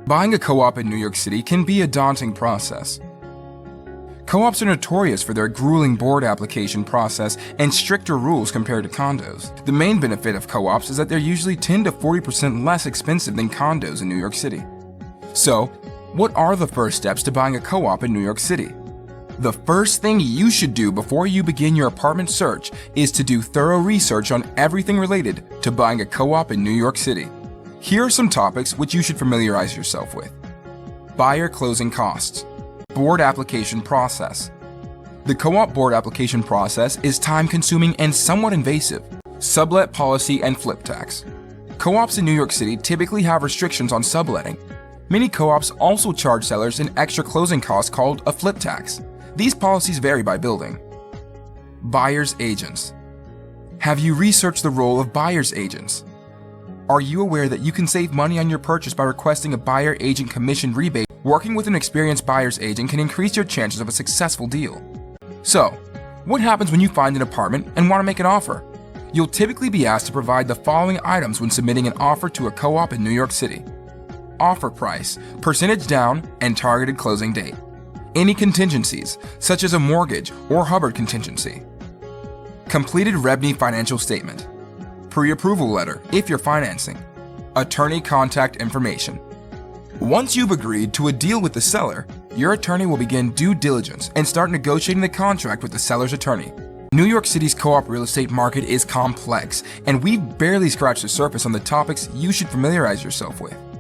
Buying a co-op in New York City can be a daunting process. Co-ops are notorious for their grueling board application process and stricter rules compared to condos. The main benefit of co-ops is that they're usually 10 to 40% less expensive than condos in New York City. So, what are the first steps to buying a co-op in New York City? The first thing you should do before you begin your apartment search is to do thorough research on everything related to buying a co-op in New York City. Here are some topics which you should familiarize yourself with. Buyer closing costs. Board application process. The co-op board application process is time-consuming and somewhat invasive. Sublet policy and flip tax. Co-ops in New York City typically have restrictions on subletting. Many co-ops also charge sellers an extra closing cost called a flip tax. These policies vary by building. Buyer's agents. Have you researched the role of buyer's agents? Are you aware that you can save money on your purchase by requesting a buyer agent commission rebate? Working with an experienced buyer's agent can increase your chances of a successful deal. So, what happens when you find an apartment and want to make an offer? You'll typically be asked to provide the following items when submitting an offer to a co-op in New York City. Offer price, percentage down, and targeted closing date. Any contingencies, such as a mortgage or Hubbard contingency. Completed REBNY financial statement. Pre-approval letter if you're financing. Attorney contact information. Once you've agreed to a deal with the seller, your attorney will begin due diligence and start negotiating the contract with the seller's attorney. New York City's co-op real estate market is complex, and we've barely scratched the surface on the topics you should familiarize yourself with.